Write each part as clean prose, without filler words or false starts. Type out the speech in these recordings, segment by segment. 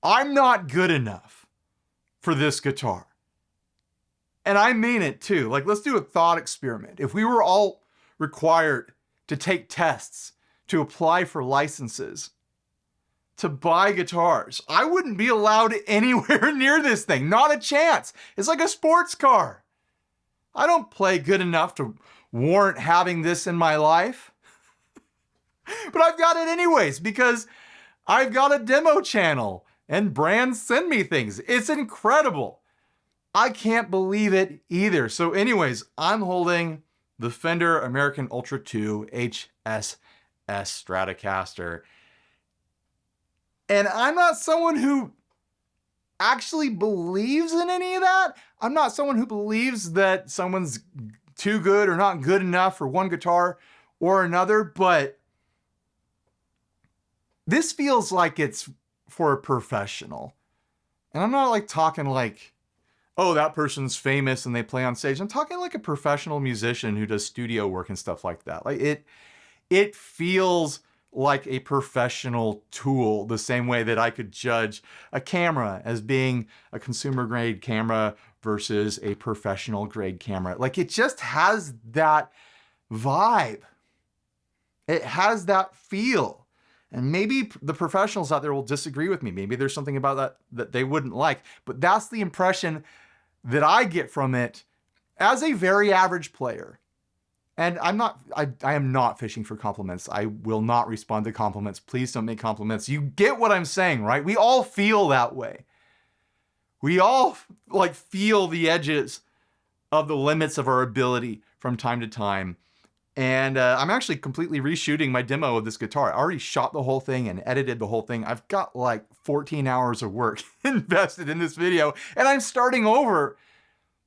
I'm not good enough for this guitar. And I mean it too. Like, let's do a thought experiment. If we were all required to take tests, to apply for licenses, to buy guitars, I wouldn't be allowed anywhere near this thing. Not a chance. It's like a sports car. I don't play good enough to warrant having this in my life. But I've got it anyways because I've got a demo channel and brands send me things. It's incredible. I can't believe it either. So anyways, I'm holding the Fender American Ultra 2 HSS Stratocaster. And I'm not someone who actually believes in any of that. I'm not someone who believes that someone's too good or not good enough for one guitar or another, but this feels like it's for a professional. And I'm not like talking like, oh, that person's famous and they play on stage. I'm talking like a professional musician who does studio work and stuff like that. Like it feels like a professional tool, the same way that I could judge a camera as being a consumer grade camera versus a professional grade camera. Like, it just has that vibe. It has that feel. And maybe the professionals out there will disagree with me. Maybe there's something about that they wouldn't like, but that's the impression that I get from it as a very average player. And I am not fishing for compliments. I will not respond to compliments. Please don't make compliments. You get what I'm saying, right? We all feel that way. We all like feel the edges of the limits of our ability from time to time. And I'm actually completely reshooting my demo of this guitar. I already shot the whole thing and edited the whole thing. I've got like 14 hours of work invested in this video, and I'm starting over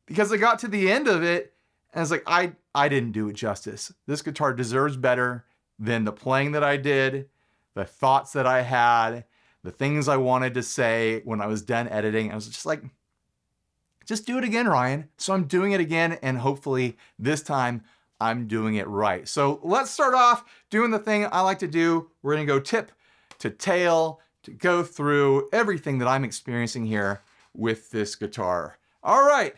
because I got to the end of it and I was like, I didn't do it justice. This guitar deserves better than the playing that I did, the thoughts that I had, the things I wanted to say when I was done editing. I was just like, just do it again, Ryan. So I'm doing it again, and hopefully this time I'm doing it right. So let's start off doing the thing I like to do. We're gonna go tip to tail to go through everything that I'm experiencing here with this guitar. All right,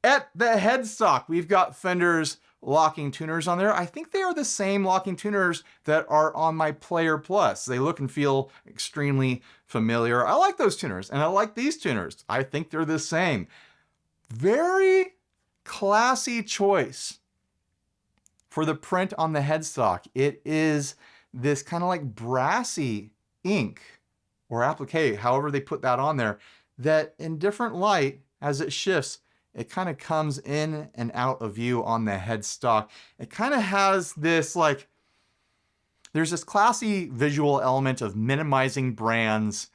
at the headstock, we've got Fender's locking tuners on there. I think they are the same locking tuners that are on my Player Plus. They look and feel extremely familiar. I like those tuners, and I like these tuners. I think they're the same. Very classy choice for the print on the headstock. It is this kind of like brassy ink or applique, however they put that on there, that in different light, as it shifts, it kind of comes in and out of view on the headstock. It kind of has this like, there's this classy visual element of minimizing brands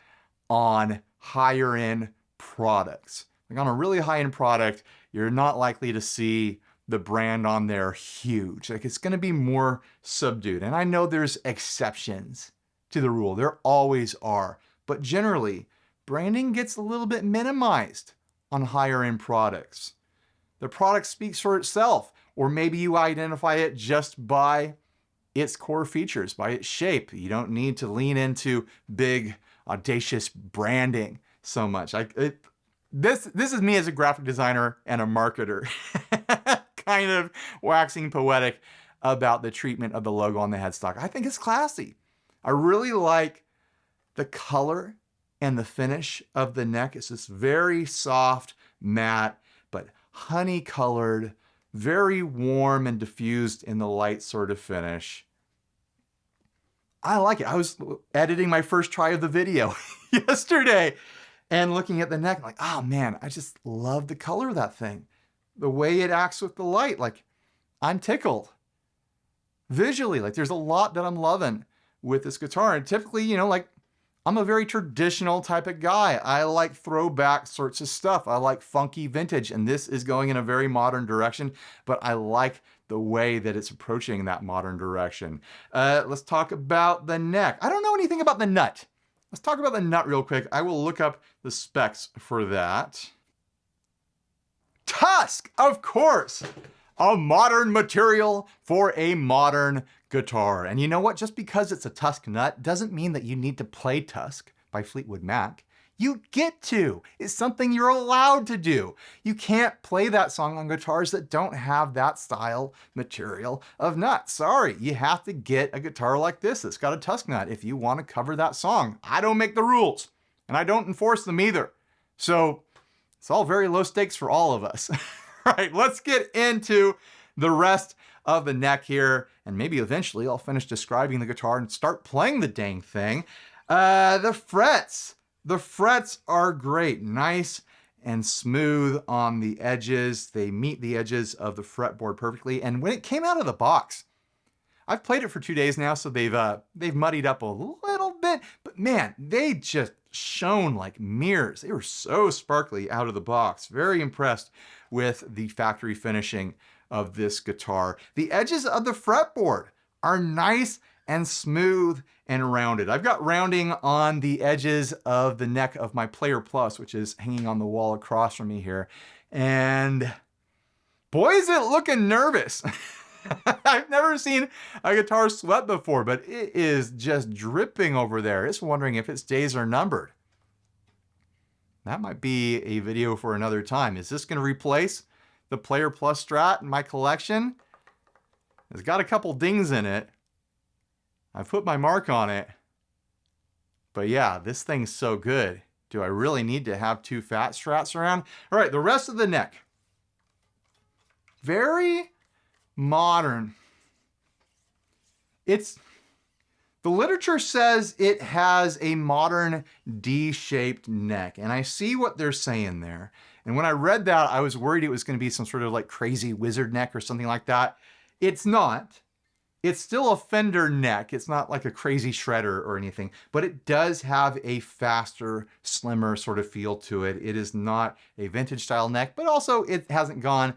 on higher end products. Like on a really high end product, you're not likely to see the brand on there huge. Like, it's gonna be more subdued. And I know there's exceptions to the rule. There always are. But generally, branding gets a little bit minimized on higher end products. The product speaks for itself, or maybe you identify it just by its core features, by its shape. You don't need to lean into big, audacious branding so much. This is me as a graphic designer and a marketer, kind of waxing poetic about the treatment of the logo on the headstock. I think it's classy. I really like the color and the finish of the neck. It's this very soft, matte, but honey colored, very warm and diffused in the light sort of finish. I like it. I was editing my first try of the video yesterday and looking at the neck, like, oh man, I just love the color of that thing. The way it acts with the light, like, I'm tickled. Visually, like, there's a lot that I'm loving with this guitar. And typically, you know, like, I'm a very traditional type of guy. I like throwback sorts of stuff. I like funky vintage, and this is going in a very modern direction, but I like the way that it's approaching that modern direction. Let's talk about the neck. I don't know anything about the nut. Let's talk about the nut real quick. I will look up the specs for that. Tusk, of course, a modern material for a modern guitar. And you know what? Just because it's a Tusk nut doesn't mean that you need to play Tusk by Fleetwood Mac. You get to. It's something you're allowed to do. You can't play that song on guitars that don't have that style material of nut. Sorry, you have to get a guitar like this that's got a tusk nut if you want to cover that song. I don't make the rules, and I don't enforce them either. So it's all very low stakes for all of us. All right, let's get into the rest of the neck here, and maybe eventually I'll finish describing the guitar and start playing the dang thing. The frets. The frets are great. Nice and smooth on the edges. They meet the edges of the fretboard perfectly. And when it came out of the box, I've played it for 2 days now, so they've muddied up a little bit, but man, they just shone like mirrors. They were so sparkly out of the box. Very impressed with the factory finishing of this guitar. The edges of the fretboard are nice and smooth and rounded. I've got rounding on the edges of the neck of my Player Plus, which is hanging on the wall across from me here. And boy, is it looking nervous. I've never seen a guitar sweat before, but it is just dripping over there. It's wondering if its days are numbered. That might be a video for another time. Is this going to replace the Player Plus Strat in my collection? It's got a couple dings in it. I've put my mark on it. But yeah, this thing's so good. Do I really need to have 2 fat Strats around? All right, the rest of the neck. Very modern. The literature says it has a modern D-shaped neck, and I see what they're saying there. And when I read that, I was worried it was going to be some sort of like crazy wizard neck or something like that. It's not. It's still a Fender neck. It's not like a crazy shredder or anything, but it does have a faster, slimmer sort of feel to it. It is not a vintage style neck, but also it hasn't gone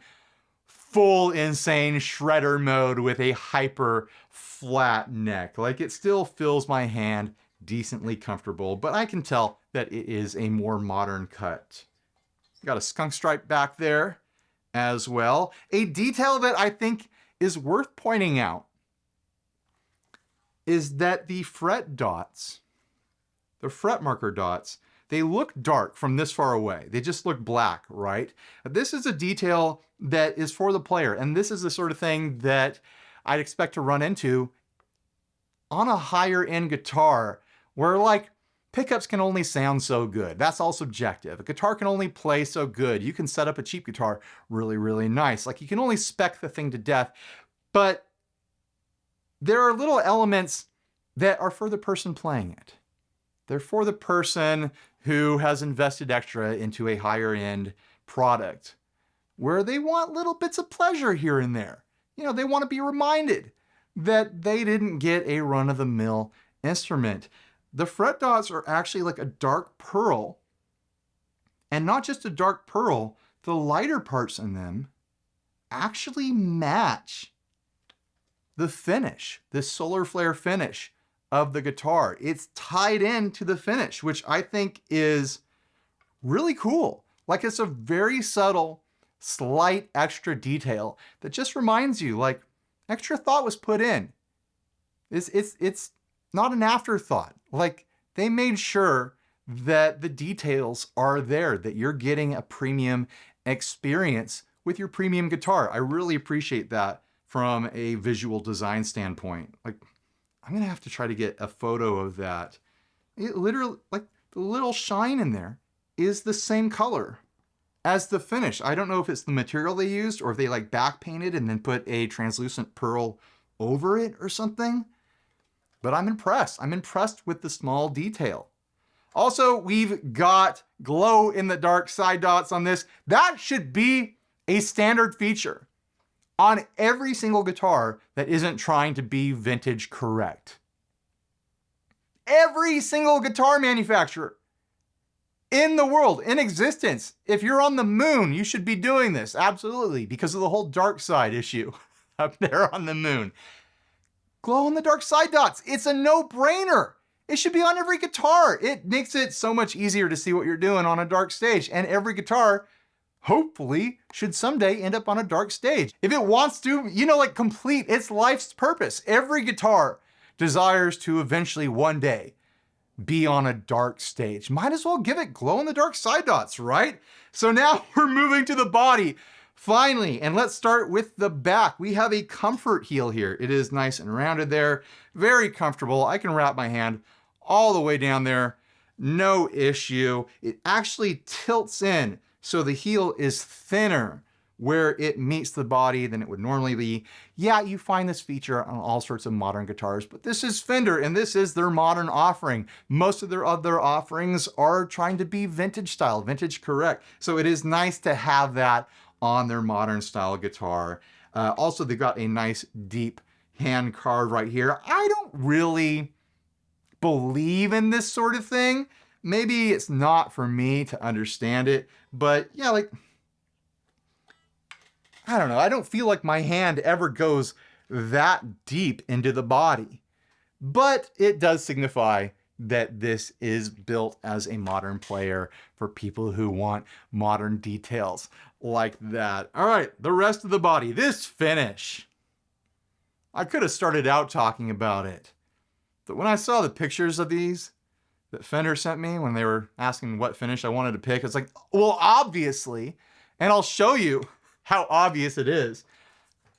full insane shredder mode with a hyper flat neck. Like, it still fills my hand decently comfortable, but I can tell that it is a more modern cut. Got a skunk stripe back there as well. A detail that I think is worth pointing out is that the fret dots, the fret marker dots, they look dark from this far away. They just look black, right? This is a detail that is for the player, and this is the sort of thing that I'd expect to run into on a higher end guitar where like pickups can only sound so good. That's all subjective. A guitar can only play so good. You can set up a cheap guitar really, really nice. Like, you can only spec the thing to death, but there are little elements that are for the person playing it. They're for the person who has invested extra into a higher end product where they want little bits of pleasure here and there. You know, they want to be reminded that they didn't get a run-of-the-mill instrument. The fret dots are actually like a dark pearl, and not just a dark pearl, the lighter parts in them actually match the finish, this solar flare finish of the guitar. It's tied into the finish, which I think is really cool. Like, it's a very subtle, slight extra detail that just reminds you, like, extra thought was put in. It's not an afterthought. Like, they made sure that the details are there, that you're getting a premium experience with your premium guitar. I really appreciate that from a visual design standpoint. Like, I'm gonna have to try to get a photo of that. It literally, like, the little shine in there is the same color as the finish. I don't know if it's the material they used or if they like back painted and then put a translucent pearl over it or something, but I'm impressed. I'm impressed with the small detail. Also, we've got glow in the dark side dots on this. That should be a standard feature on every single guitar that isn't trying to be vintage correct. Every single guitar manufacturer in the world, in existence, if you're on the moon, you should be doing this, absolutely, because of the whole dark side issue up there on the moon. Glow in the dark side dots, it's a no-brainer. It should be on every guitar. It makes it so much easier to see what you're doing on a dark stage, and every guitar hopefully should someday end up on a dark stage. If it wants to, you know, like, complete its life's purpose. Every guitar desires to eventually one day be on a dark stage. Might as well give it glow-in-the-dark side dots, right? So now we're moving to the body, finally, and let's start with the back. We have a comfort heel here. It is nice and rounded there, very comfortable. I can wrap my hand all the way down there, no issue. It actually tilts in, so the heel is thinner where it meets the body than it would normally be. Yeah, you find this feature on all sorts of modern guitars, but this is Fender and this is their modern offering. Most of their other offerings are trying to be vintage style, vintage correct. So it is nice to have that on their modern style guitar. Also, they've got a nice deep hand carve right here. I don't really believe in this sort of thing. Maybe it's not for me to understand it, but yeah, like, I don't know. I don't feel like my hand ever goes that deep into the body, but it does signify that this is built as a modern player for people who want modern details like that. All right, the rest of the body, this finish. I could have started out talking about it, but when I saw the pictures of these that Fender sent me when they were asking what finish I wanted to pick, it's like, well, obviously, and I'll show you how obvious it is.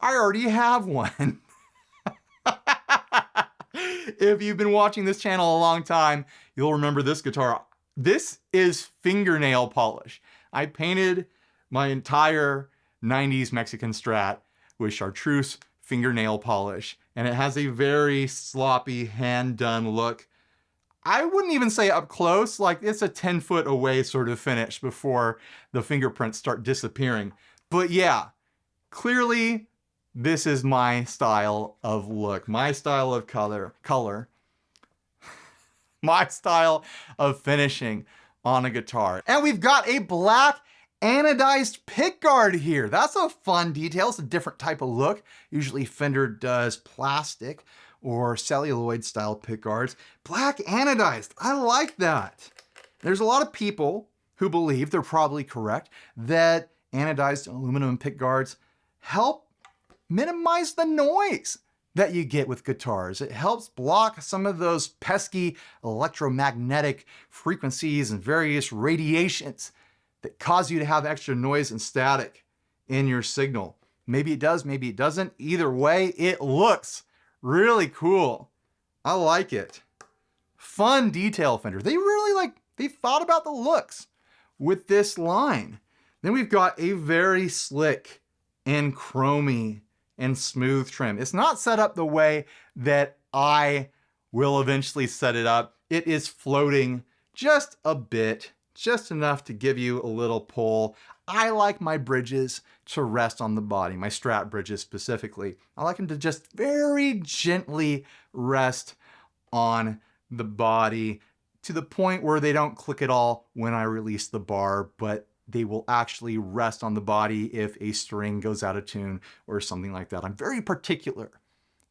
I already have one. If you've been watching this channel a long time, you'll remember this guitar. This is fingernail polish. I painted my entire 90s Mexican Strat with chartreuse fingernail polish, and it has a very sloppy hand-done look. I wouldn't even say up close, like it's a 10 foot away sort of finish before the fingerprints start disappearing. But yeah, clearly this is my style of look, my style of color, my style of finishing on a guitar. And we've got a black anodized pickguard here. That's a fun detail. It's a different type of look. Usually Fender does plastic or celluloid style pickguards. Black anodized, I like that. There's a lot of people who believe, they're probably correct, that anodized aluminum pickguards help minimize the noise that you get with guitars. It helps block some of those pesky electromagnetic frequencies and various radiations that cause you to have extra noise and static in your signal. Maybe it does, maybe it doesn't. Either way, it looks really cool. I like it. Fun detail, Fender. They really they thought about the looks with this line. Then we've got a very slick and chromy and smooth trim. It's not set up the way that I will eventually set it up. It is floating just a bit, just enough to give you a little pull. I like my bridges to rest on the body, my Strat bridges specifically. I like them to just very gently rest on the body to the point where they don't click at all when I release the bar, but they will actually rest on the body if a string goes out of tune or something like that. I'm very particular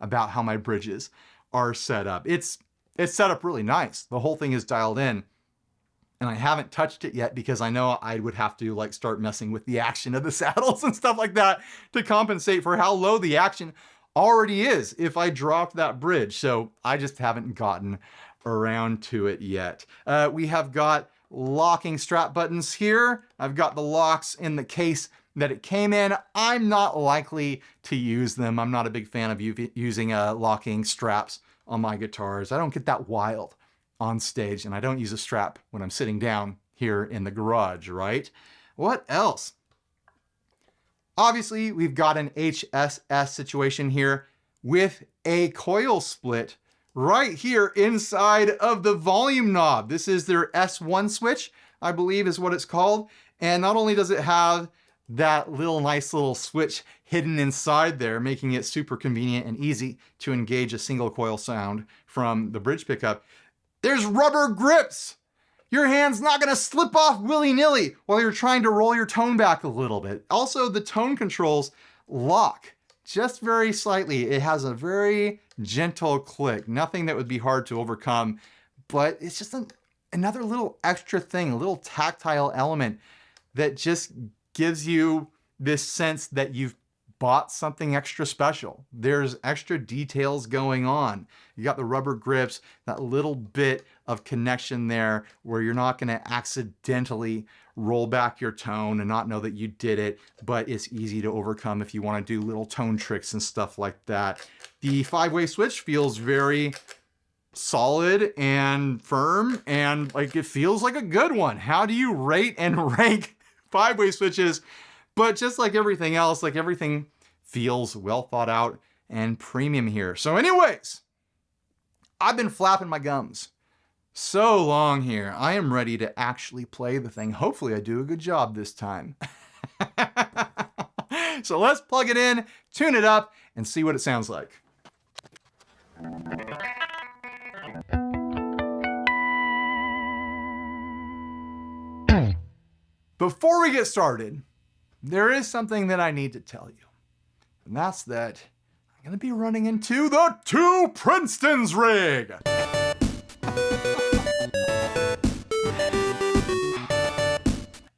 about how my bridges are set up. It's set up really nice. The whole thing is dialed in, and I haven't touched it yet because I know I would have to start messing with the action of the saddles and stuff like that to compensate for how low the action already is if I dropped that bridge. So I just haven't gotten around to it yet. We have got locking strap buttons here. I've got the locks in the case that it came in. I'm not likely to use them. I'm not a big fan of using locking straps on my guitars. I don't get that wild on stage, and I don't use a strap when I'm sitting down here in the garage, right? What else? Obviously, we've got an HSS situation here with a coil split right here inside of the volume knob. This is their S1 switch, I believe is what it's called. And not only does it have that nice little switch hidden inside there, making it super convenient and easy to engage a single coil sound from the bridge pickup, there's rubber grips. Your hand's not gonna slip off willy-nilly while you're trying to roll your tone back a little bit. Also, the tone controls lock just very slightly. It has a very gentle click, nothing that would be hard to overcome, but it's just another little extra thing, a little tactile element that just gives you this sense that you've bought something extra special. There's extra details going on. You got the rubber grips, that little bit of connection there where you're not going to accidentally roll back your tone and not know that you did it, but it's easy to overcome if you want to do little tone tricks and stuff like that. The 5-way switch feels very solid and firm, and like it feels like a good one. How do you rate and rank 5-way switches? But just like everything else, like everything feels well thought out and premium here. So anyways, I've been flapping my gums so long here. I am ready to actually play the thing. Hopefully I do a good job this time. So let's plug it in, tune it up, and see what it sounds like. Before we get started, there is something that I need to tell you, and that's that I'm going to be running into the 2 Princeton's rig.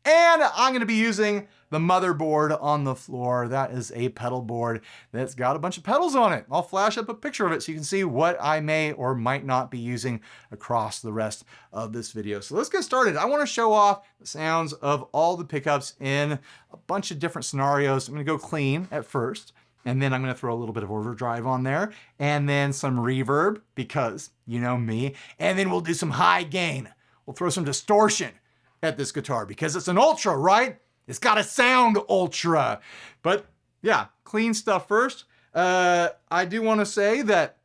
And I'm going to be using the motherboard on the floor. That is a pedal board that's got a bunch of pedals on it. I'll flash up a picture of it so you can see what I may or might not be using across the rest of this video. So let's get started. I want to show off the sounds of all the pickups in a bunch of different scenarios. I'm going to go clean at first, and then I'm going to throw a little bit of overdrive on there, and then some reverb because you know me, and then we'll do some high gain. We'll throw some distortion at this guitar because it's an ultra, right? It's got to sound ultra. But yeah, clean stuff first. I do want to say that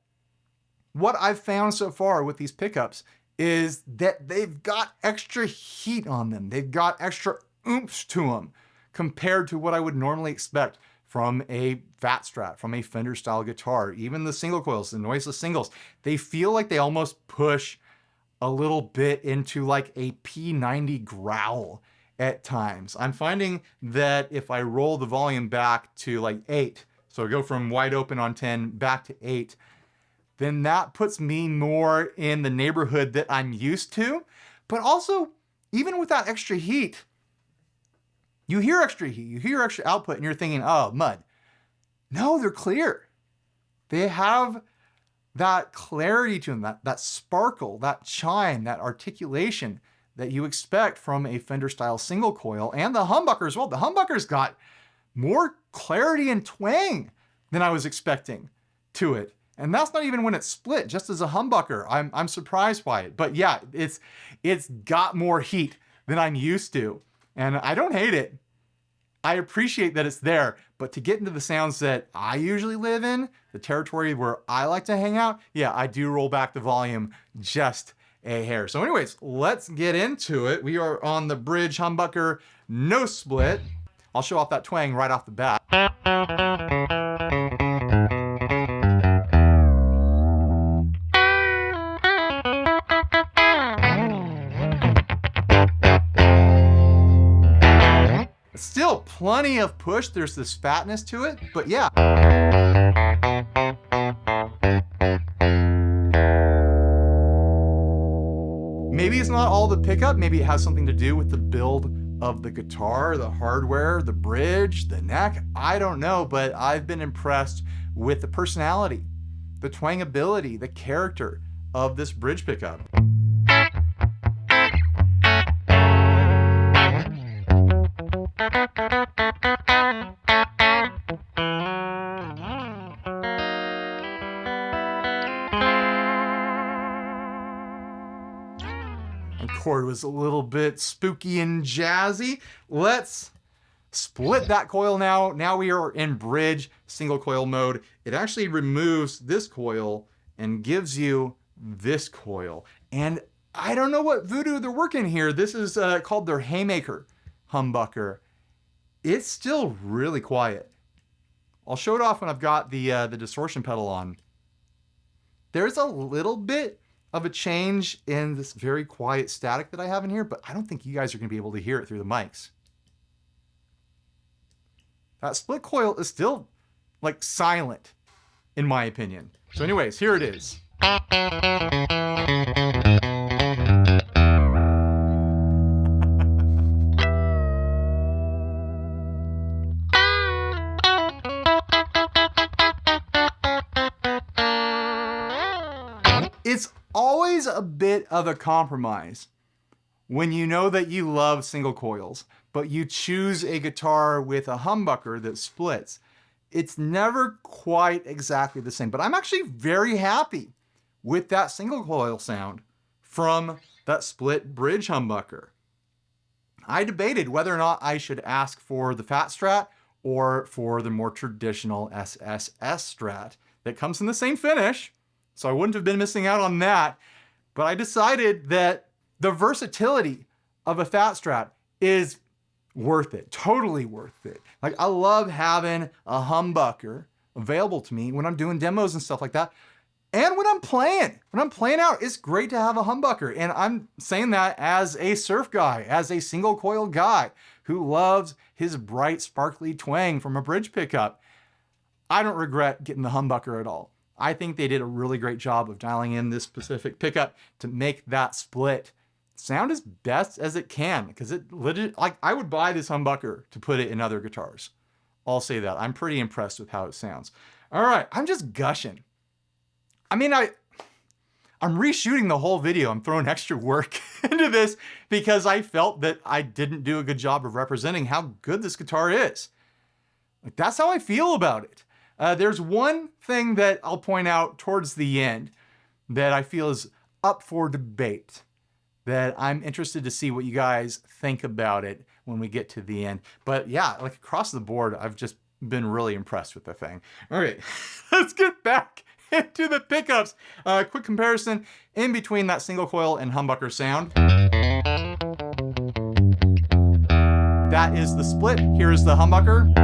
what I've found so far with these pickups is that they've got extra heat on them. They've got extra oomph to them compared to what I would normally expect from a Fat Strat, from a Fender style guitar. Even the single coils, the noiseless singles, they feel like they almost push a little bit into like a P90 growl at times. I'm finding that if I roll the volume back to like 8, so I go from wide open on 10 back to 8, then that puts me more in the neighborhood that I'm used to. But also, even with that extra heat, you hear extra heat, you hear extra output, and you're thinking, oh, mud. No, they're clear. They have that clarity to them, that sparkle, that chime, that articulation that you expect from a Fender style single coil, and the humbucker as well. The humbucker's got more clarity and twang than I was expecting to it. And that's not even when it's split, just as a humbucker. I'm surprised by it. But yeah, it's got more heat than I'm used to. And I don't hate it. I appreciate that it's there, but to get into the sounds that I usually live in, the territory where I like to hang out, yeah, I do roll back the volume just a hair. So anyways, let's get into it. We are on the bridge humbucker, no split. I'll show off that twang right off the bat. Still plenty of push. There's this fatness to it, but yeah. Maybe it's not all the pickup. Maybe it has something to do with the build of the guitar, the hardware, the bridge, the neck. I don't know, but I've been impressed with the personality, the twangability, the character of this bridge pickup. The chord was a little bit spooky and jazzy. Let's split that coil now. Now we are in bridge single coil mode. It actually removes this coil and gives you this coil. And I don't know what voodoo they're working here. This is called their Haymaker humbucker. It's still really quiet. I'll show it off when I've got the distortion pedal on. There's a little bit of a change in this very quiet static that I have in here, but I don't think you guys are going to be able to hear it through the mics. That split coil is still like silent, in my opinion. So anyways, here it is. It's always a bit of a compromise when you know that you love single coils, but you choose a guitar with a humbucker that splits. It's never quite exactly the same, but I'm actually very happy with that single coil sound from that split bridge humbucker. I debated whether or not I should ask for the Fat Strat or for the more traditional HSS Strat that comes in the same finish, so I wouldn't have been missing out on that. But I decided that the versatility of a Fat Strat is worth it, totally worth it. Like, I love having a humbucker available to me when I'm doing demos and stuff like that. And when I'm playing out, it's great to have a humbucker. And I'm saying that as a surf guy, as a single coil guy who loves his bright, sparkly twang from a bridge pickup. I don't regret getting the humbucker at all. I think they did a really great job of dialing in this specific pickup to make that split sound as best as it can, because it legit, like, I would buy this humbucker to put it in other guitars. I'll say that. I'm pretty impressed with how it sounds. All right, I'm just gushing. I mean, I'm reshooting the whole video. I'm throwing extra work into this because I felt that I didn't do a good job of representing how good this guitar is. Like, that's how I feel about it. There's one thing that I'll point out towards the end that I feel is up for debate, that I'm interested to see what you guys think about it when we get to the end. But yeah, like, across the board, I've just been really impressed with the thing. All right, let's get back into the pickups. Quick comparison in between that single coil and humbucker sound. That is the split. Here is the humbucker.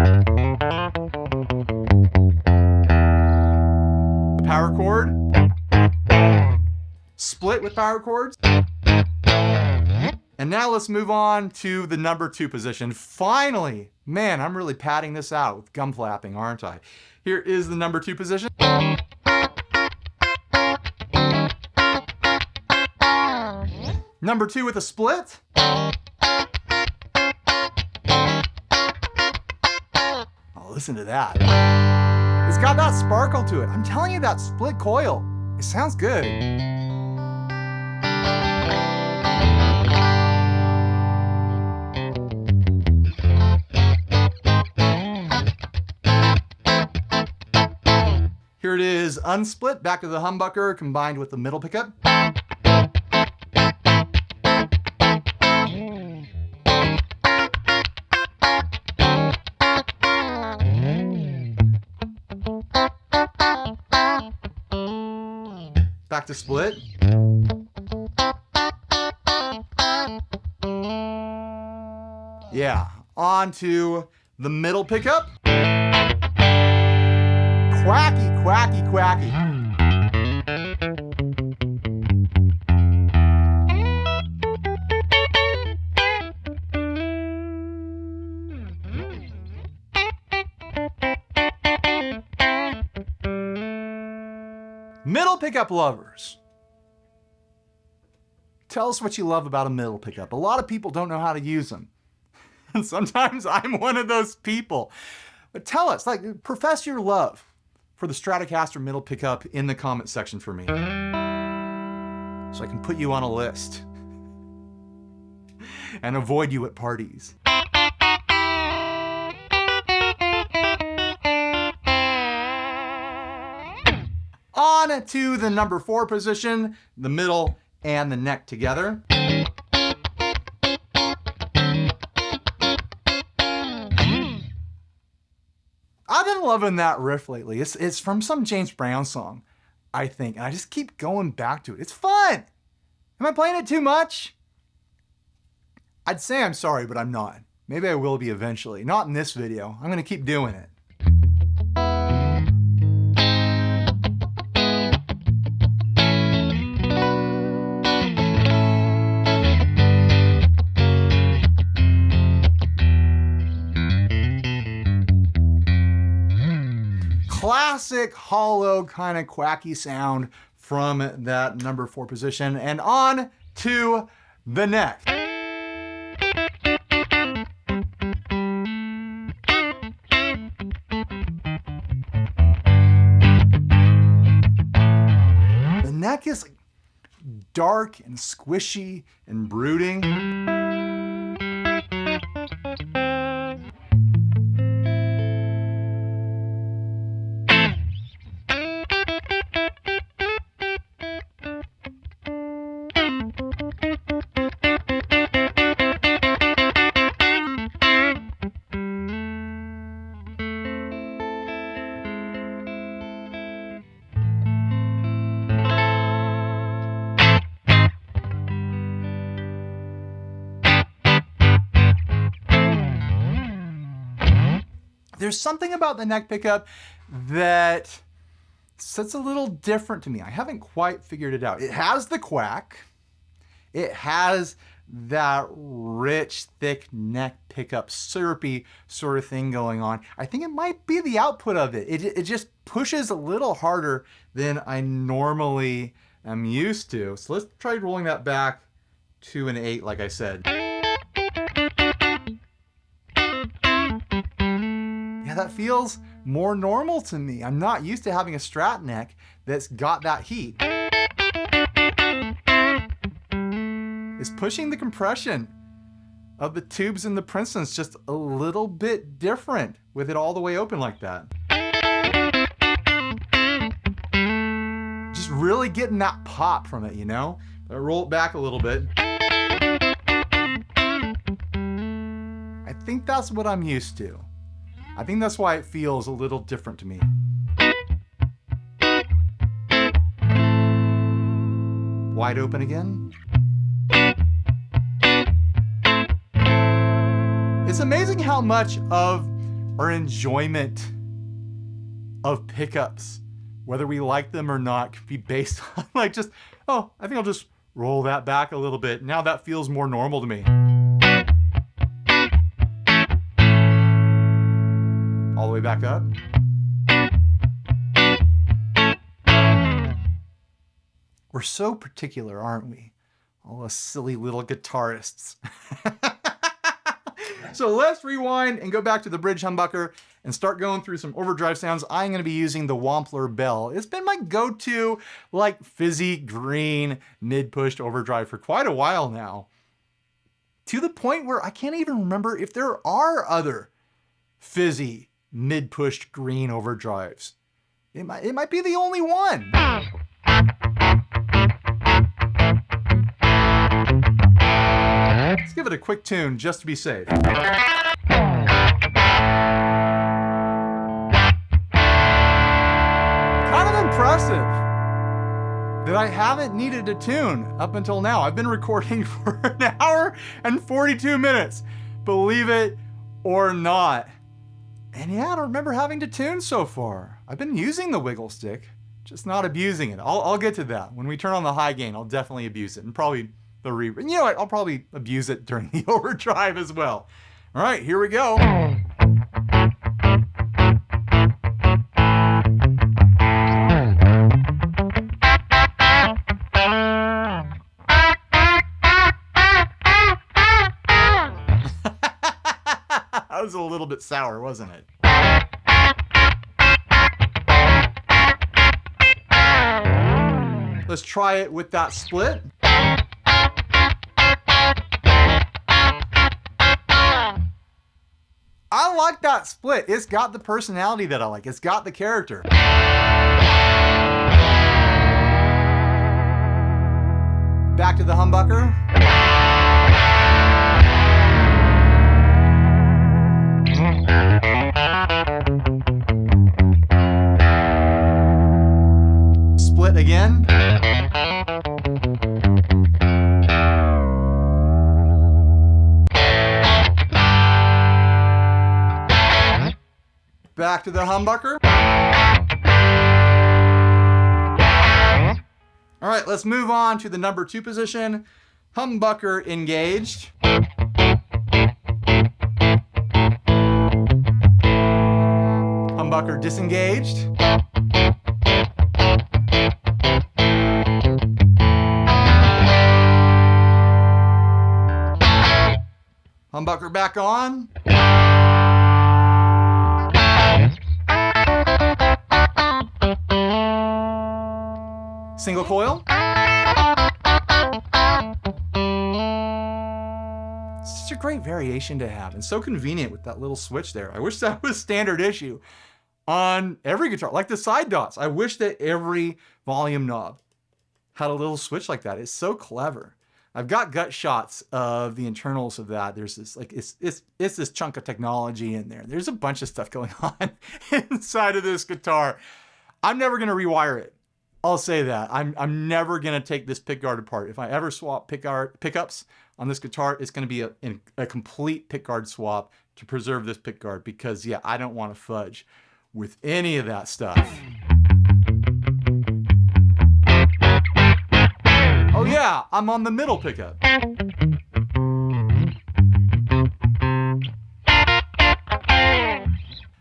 The power chord. Split with power chords. And now let's move on to the number 2 position. Finally, man, I'm really padding this out with gum flapping, aren't I? Here is the number 2 position. Number 2 with a split. Oh, listen to that. It's got that sparkle to it. I'm telling you, that split coil, it sounds good. Here it is unsplit, back to the humbucker combined with the middle pickup. Back to split. Yeah, on to the middle pickup. Quacky, quacky, quacky. Middle pickup lovers, tell us what you love about a middle pickup. A lot of people don't know how to use them. And sometimes I'm one of those people. But tell us, like, profess your love for the Stratocaster middle pickup in the comment section for me, so I can put you on a list and avoid you at parties. On to the number 4 position, the middle and the neck together. I've been loving that riff lately. It's from some James Brown song, I think, and I just keep going back to it. It's fun. Am I playing it too much? I'd say I'm sorry, but I'm not. Maybe I will be eventually. Not in this video. I'm gonna keep doing it. Classic hollow kind of quacky sound from that number 4 position, and on to the neck. The neck is dark and squishy and brooding. There's something about the neck pickup that sits a little different to me. I haven't quite figured it out. It has the quack. It has that rich, thick neck pickup, syrupy sort of thing going on. I think it might be the output of it. It just pushes a little harder than I normally am used to. So let's try rolling that back to an 8, like I said. Yeah, that feels more normal to me. I'm not used to having a Strat neck that's got that heat. It's pushing the compression of the tubes in the Princeton's just a little bit different with it all the way open like that. Just really getting that pop from it, you know? I roll it back a little bit. I think that's what I'm used to. I think that's why it feels a little different to me. Wide open again. It's amazing how much of our enjoyment of pickups, whether we like them or not, can be based on like just, oh, I think I'll just roll that back a little bit. Now that feels more normal to me. All the way back up. We're so particular, aren't we? All us silly little guitarists. So let's rewind and go back to the bridge humbucker and start going through some overdrive sounds. I'm going to be using the Wampler Bell. It's been my go-to like fizzy green mid-pushed overdrive for quite a while now. To the point where I can't even remember if there are other fizzy mid-pushed green overdrives. It might be the only one. Let's give it a quick tune just to be safe. Kind of impressive that I haven't needed a tune up until now. I've been recording for an hour and 42 minutes, believe it or not. And yeah, I don't remember having to tune so far. I've been using the wiggle stick, just not abusing it. I'll get to that. When we turn on the high gain, I'll definitely abuse it. And probably the reverb. You know what? I'll probably abuse it during the overdrive as well. All right, here we go. That was a little bit sour, wasn't it? Let's try it with that split. I like that split. It's got the personality that I like. It's got the character. Back to the humbucker. Split again. Back to the humbucker. All right, let's move on to the number 2 position. Humbucker engaged. Humbucker disengaged. Humbucker back on. Single coil. It's such a great variation to have and so convenient with that little switch there. I wish that was standard issue on every guitar, like the side dots. I wish that every volume knob had a little switch like that. It's so clever. I've got gut shots of the internals of that. There's this, like, it's this chunk of technology in there. There's a bunch of stuff going on inside of this guitar. I'm never going to rewire it. I'll say that. I'm never going to take this pickguard apart. If I ever swap pickups on this guitar, it's going to be a complete pickguard swap to preserve this pickguard because, yeah, I don't want to fudge with any of that stuff. Oh yeah, I'm on the middle pickup.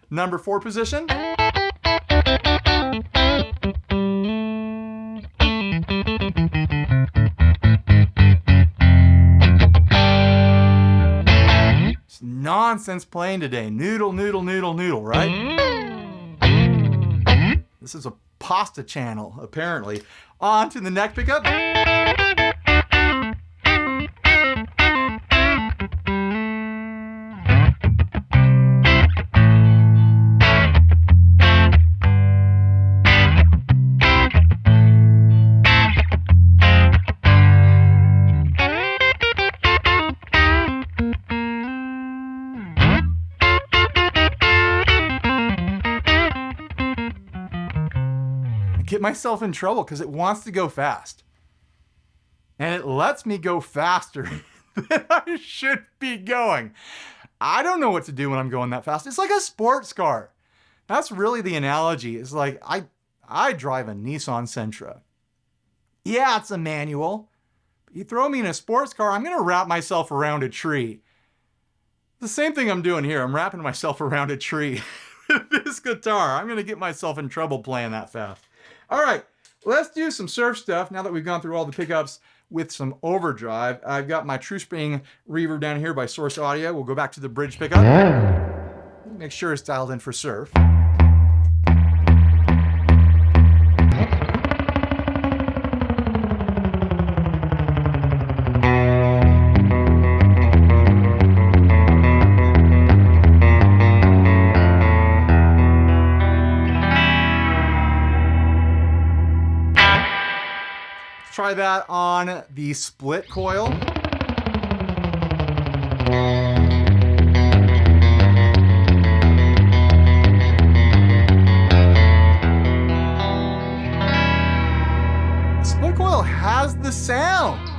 Number 4 position. It's nonsense playing today. Noodle, noodle, noodle, noodle, right? This is a pasta channel, apparently. On to the neck pickup. Get myself in trouble because it wants to go fast. And it lets me go faster than I should be going. I don't know what to do when I'm going that fast. It's like a sports car. That's really the analogy. It's like I drive a Nissan Sentra. Yeah, it's a manual. But you throw me in a sports car, I'm going to wrap myself around a tree. The same thing I'm doing here. I'm wrapping myself around a tree with this guitar. I'm going to get myself in trouble playing that fast. All right, let's do some surf stuff now that we've gone through all the pickups with some overdrive. I've got my True Spring reverb down here by Source Audio. We'll go back to the bridge pickup. Make sure it's dialed in for surf. Try that on the split coil. The split coil has the sound.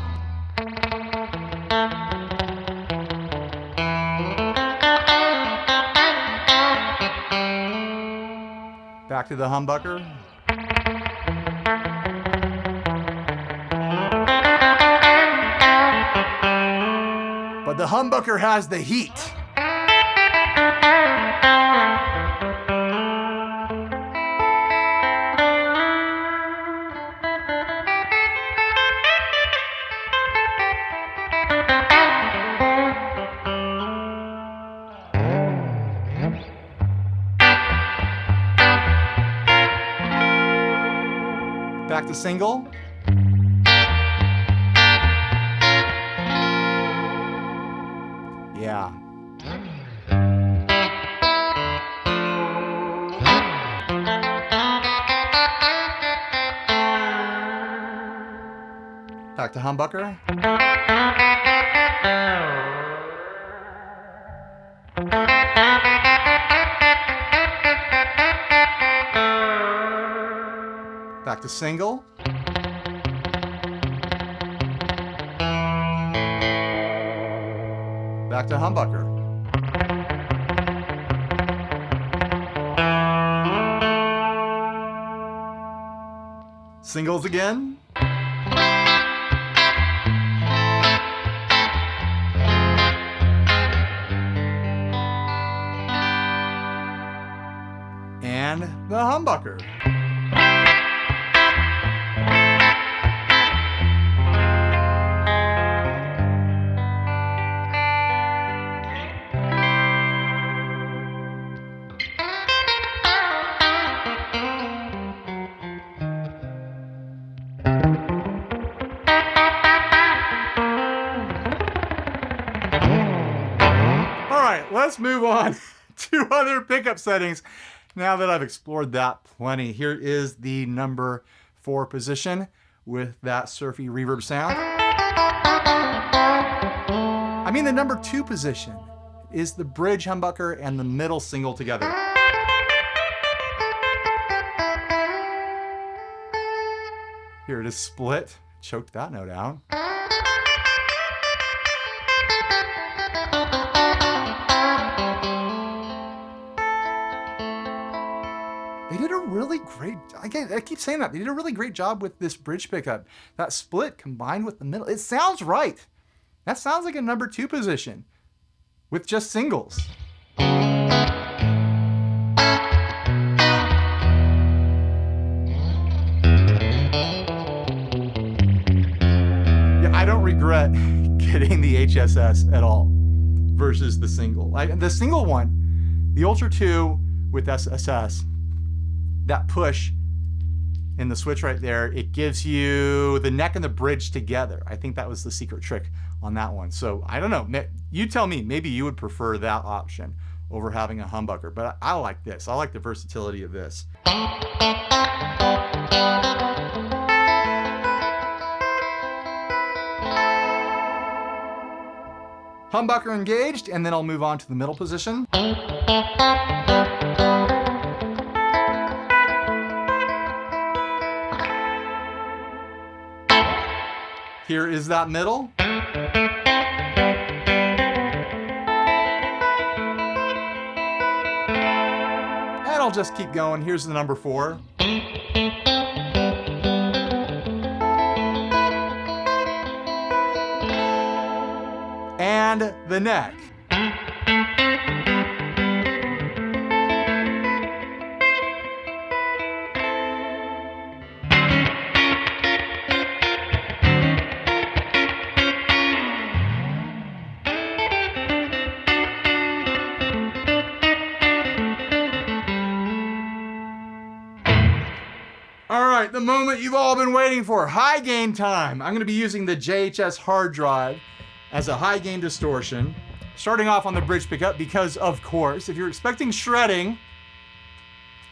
Back to the humbucker. But the humbucker has the heat. Back to single. Yeah. Back to humbucker. Back to single. Back to humbucker. Singles again. And the humbucker. right, let's move on to other pickup settings. Now that I've explored that plenty, here is the number 4 position with that surfy reverb sound. I mean, the number 2 position is the bridge humbucker and the middle single together. Here it is split. Choked that note out. They did a really great, I keep saying that, they did a really great job with this bridge pickup. That split combined with the middle, it sounds right. That sounds like a number 2 position with just singles. Yeah, I don't regret getting the HSS at all versus the single. The single one, the Ultra 2 with SSS, that push in the switch right there, it gives you the neck and the bridge together. I think that was the secret trick on that one. So I don't know, you tell me, maybe you would prefer that option over having a humbucker, but I like this. I like the versatility of this. Humbucker engaged, and then I'll move on to the middle position. Here is that middle. And I'll just keep going. Here's the number 4. And the neck. All right, the moment you've all been waiting for, high gain time. I'm gonna be using the JHS hard drive as a high gain distortion, starting off on the bridge pickup because, of course, if you're expecting shredding,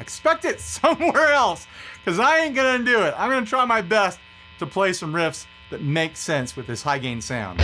expect it somewhere else, because I ain't gonna do it. I'm gonna try my best to play some riffs that make sense with this high gain sound.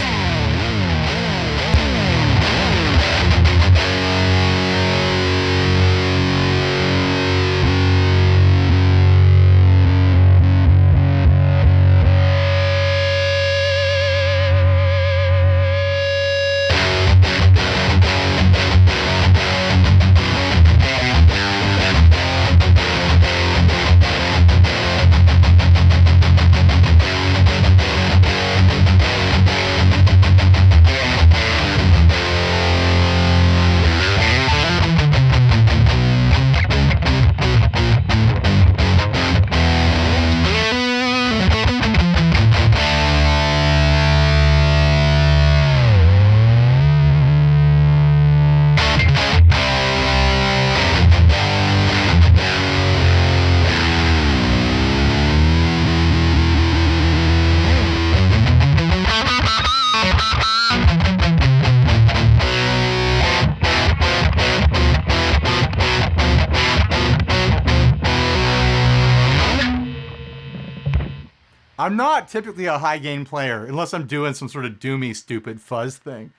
I'm not typically a high gain player unless I'm doing some sort of doomy, stupid fuzz thing.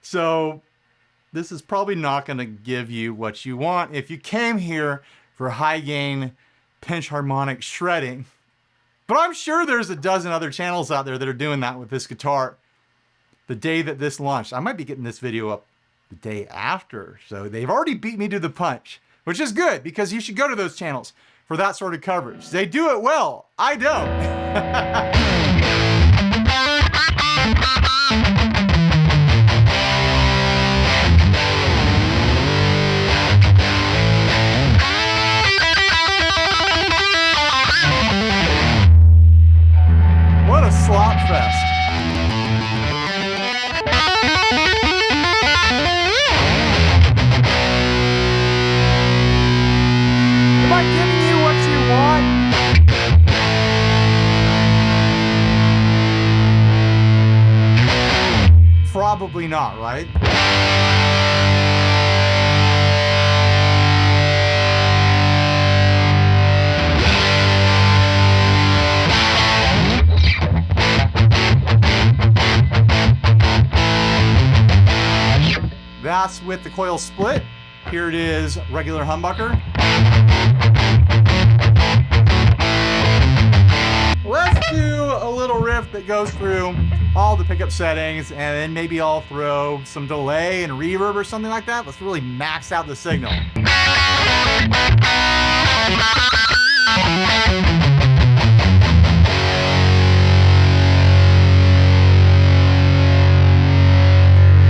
So this is probably not going to give you what you want if you came here for high gain pinch harmonic shredding. But I'm sure there's a dozen other channels out there that are doing that with this guitar. The day that this launched, I might be getting this video up the day after. So they've already beat me to the punch, which is good because you should go to those channels for that sort of coverage. They do it well. I don't. What a slop fest. Am I giving you what you want? Probably not, right? That's with the coil split. Here it is, regular humbucker. Let's do a little riff that goes through all the pickup settings, and then maybe I'll throw some delay and reverb or something like that. Let's really max out the signal.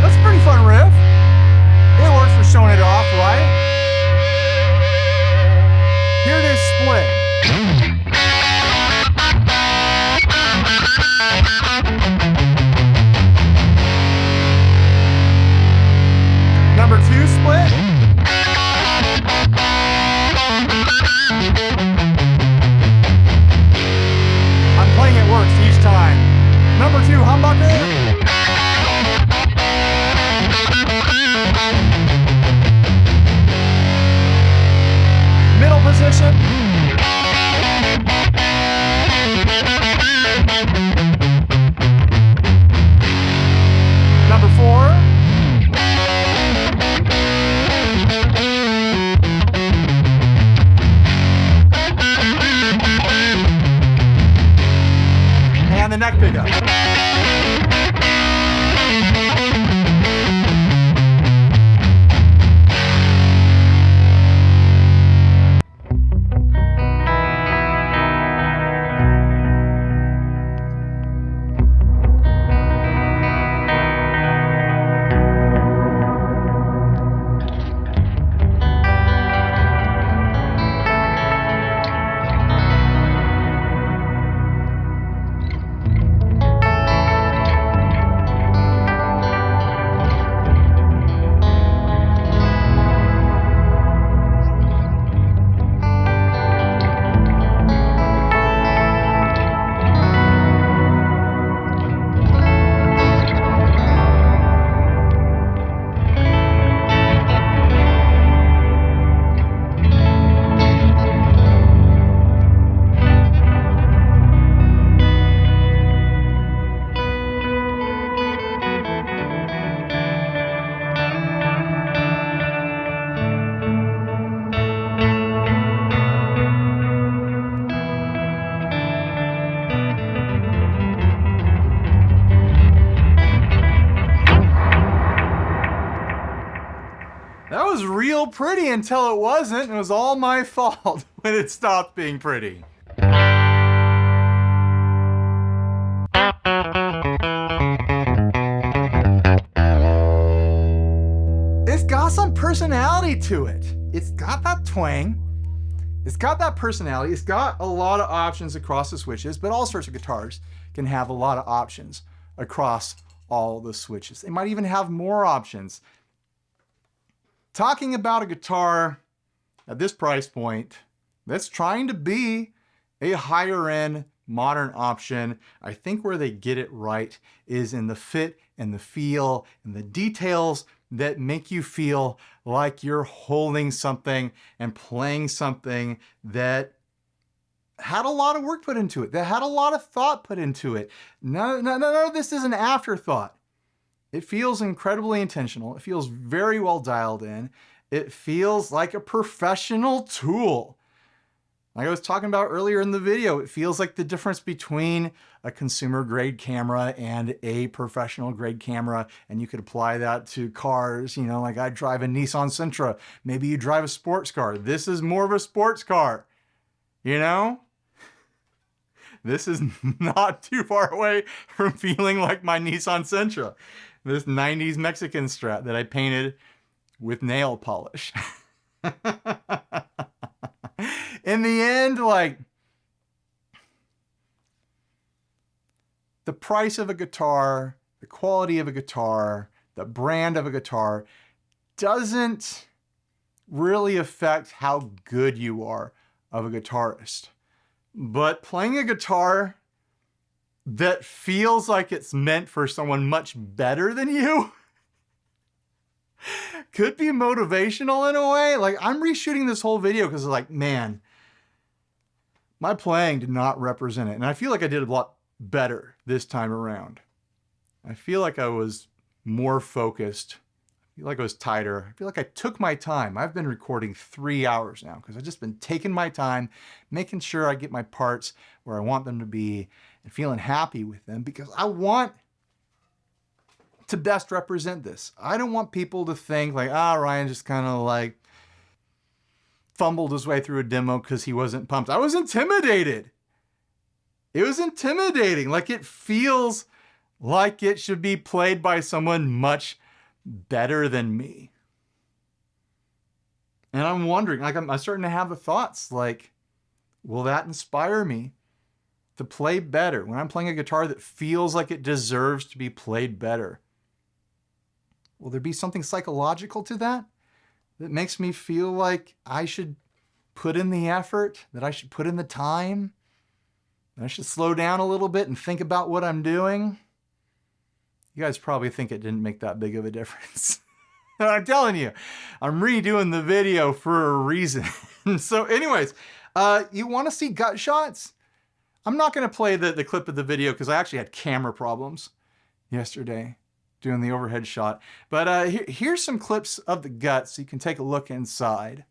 That's a pretty fun riff. It works for showing it off, right? Here it is split. Number 2 split. I'm playing it works each time. Number 2 humbucker. Middle position. Number 4. And the neck pickup. That was real pretty until it wasn't. It was all my fault when it stopped being pretty. It's got some personality to it. It's got that twang. It's got that personality. It's got a lot of options across the switches, but all sorts of guitars can have a lot of options across all the switches. They might even have more options. Talking about a guitar at this price point that's trying to be a higher end modern option, I think where they get it right is in the fit and the feel and the details that make you feel like you're holding something and playing something that had a lot of work put into it, that had a lot of thought put into it. None of this is an afterthought. It feels incredibly intentional. It feels very well dialed in. It feels like a professional tool. Like I was talking about earlier in the video, it feels like the difference between a consumer grade camera and a professional grade camera. And you could apply that to cars, you know, like I drive a Nissan Sentra. Maybe you drive a sports car. This is more of a sports car, you know? This is not too far away from feeling like my Nissan Sentra. This 90s Mexican Strat that I painted with nail polish. In the end, like, the price of a guitar, the quality of a guitar, the brand of a guitar doesn't really affect how good you are of a guitarist. But playing a guitar that feels like it's meant for someone much better than you could be motivational in a way. Like, I'm reshooting this whole video because like, man, my playing did not represent it. And I feel like I did a lot better this time around. I feel like I was more focused. I feel like I was tighter. I feel like I took my time. I've been recording 3 hours now because I've just been taking my time, making sure I get my parts where I want them to be and feeling happy with them because I want to best represent this. I don't want people to think like, Ryan just kind of like fumbled his way through a demo because he wasn't pumped. I was intimidated. It was intimidating. Like, it feels like it should be played by someone much better than me. And I'm wondering, like, I'm starting to have the thoughts like, will that inspire me to play better when I'm playing a guitar that feels like it deserves to be played better? Will there be something psychological to that that makes me feel like I should put in the effort, that I should put in the time, that I should slow down a little bit and think about what I'm doing? You guys probably think it didn't make that big of a difference. I'm telling you, I'm redoing the video for a reason. So anyways, you want to see gut shots? I'm not going to play the clip of the video because I actually had camera problems yesterday doing the overhead shot. But here's some clips of the gut so you can take a look inside.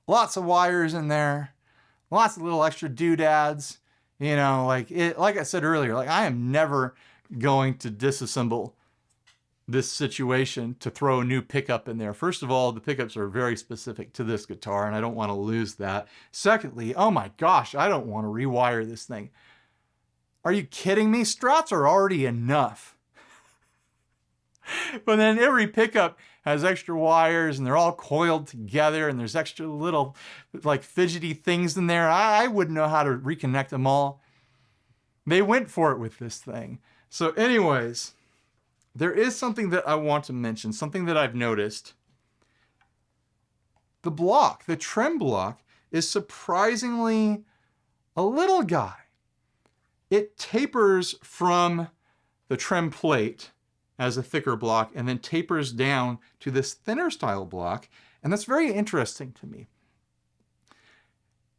Lots of wires in there, lots of little extra doodads. You know, like I said earlier, like, I am never going to disassemble this situation to throw a new pickup in there. First of all, the pickups are very specific to this guitar and I don't want to lose that. Secondly, oh my gosh, I don't want to rewire this thing. Are you kidding me? Strats are already enough. But then every pickup has extra wires and they're all coiled together and there's extra little like fidgety things in there. I wouldn't know how to reconnect them all. They went for it with this thing. So anyways, there is something that I want to mention, something that I've noticed. The block, the trem block, is surprisingly a little guy. It tapers from the trem plate as a thicker block and then tapers down to this thinner style block. And that's very interesting to me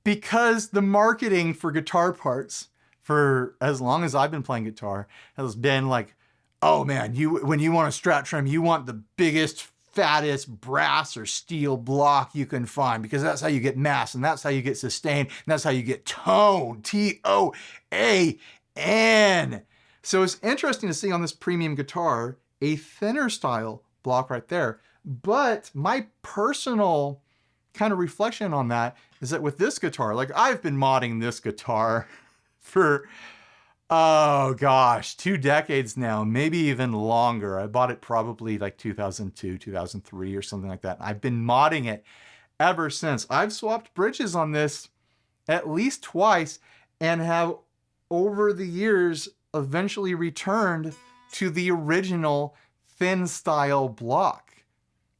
because the marketing for guitar parts for as long as I've been playing guitar has been like, oh man, when you want a Strat trem, you want the biggest, fattest brass or steel block you can find because that's how you get mass and that's how you get sustain and that's how you get tone, T-O-A-N. So it's interesting to see on this premium guitar a thinner style block right there. But my personal kind of reflection on that is that with this guitar, like, I've been modding this guitar for, oh gosh, 2 decades now, maybe even longer. I bought it probably like 2002, 2003 or something like that. I've been modding it ever since. I've swapped bridges on this at least twice and have over the years eventually returned to the original thin style block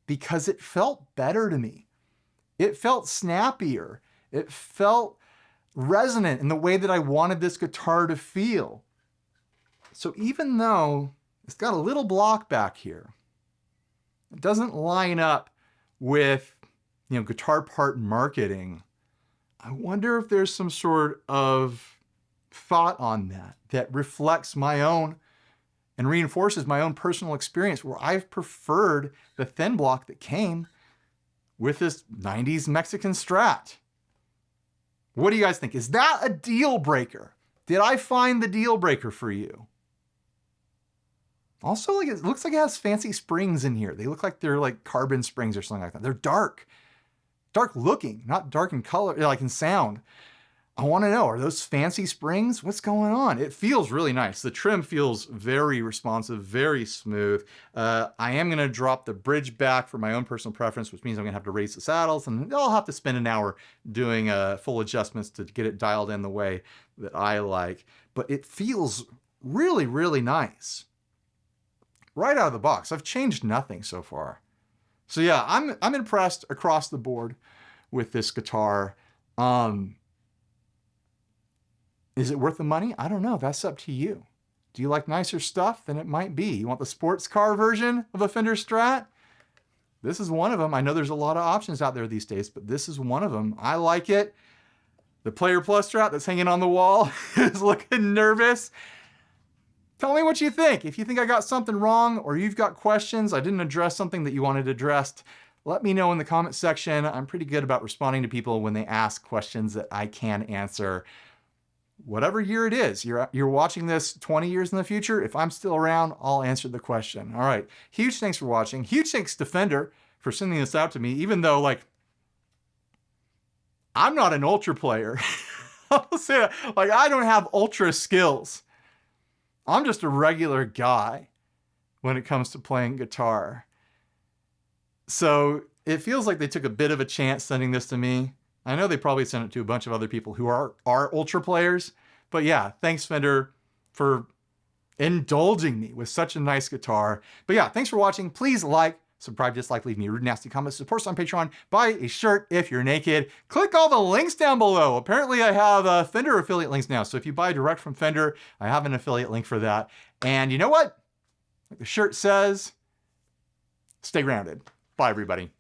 because it felt better to me. It felt snappier. It felt resonant in the way that I wanted this guitar to feel. So even though it's got a little block back here, it doesn't line up with, guitar part marketing. I wonder if there's some sort of thought on that reflects my own and reinforces my own personal experience where I've preferred the thin block that came with this 90s Mexican Strat. What do you guys think? Is that a deal breaker? Did I find the deal breaker for you? Also, like, it looks like it has fancy springs in here. They look like they're like carbon springs or something like that. They're dark looking, not dark in color, like in sound. I want to know, are those fancy springs? What's going on? It feels really nice. The trim feels very responsive, very smooth. I am going to drop the bridge back for my own personal preference, which means I'm going to have to raise the saddles, and I'll have to spend an hour doing full adjustments to get it dialed in the way that I like. But it feels really, really nice. Right out of the box. I've changed nothing so far. So yeah, I'm impressed across the board with this guitar. Is it worth the money? I don't know. That's up to you. Do you like nicer stuff? Then it might be. You want the sports car version of a Fender Strat? This is one of them. I know there's a lot of options out there these days, but this is one of them. I like it. The Player Plus Strat that's hanging on the wall is looking nervous. Tell me what you think. If you think I got something wrong or you've got questions, I didn't address something that you wanted addressed, let me know in the comment section. I'm pretty good about responding to people when they ask questions that I can answer. Whatever year it is, you're watching this 20 years in the future, if I'm still around, I'll answer the question. All right, huge thanks for watching. Huge thanks to Fender for sending this out to me, even though, like, I'm not an ultra player. I'll say that. Like, I don't have ultra skills. I'm just a regular guy when it comes to playing guitar. So it feels like they took a bit of a chance sending this to me. I know they probably sent it to a bunch of other people who are ultra players. But yeah, thanks Fender for indulging me with such a nice guitar. But yeah, thanks for watching. Please like, subscribe, dislike, leave me rude, nasty comments, support us on Patreon, buy a shirt if you're naked. Click all the links down below. Apparently I have Fender affiliate links now. So if you buy direct from Fender, I have an affiliate link for that. And you know what? Like the shirt says, stay grounded. Bye everybody.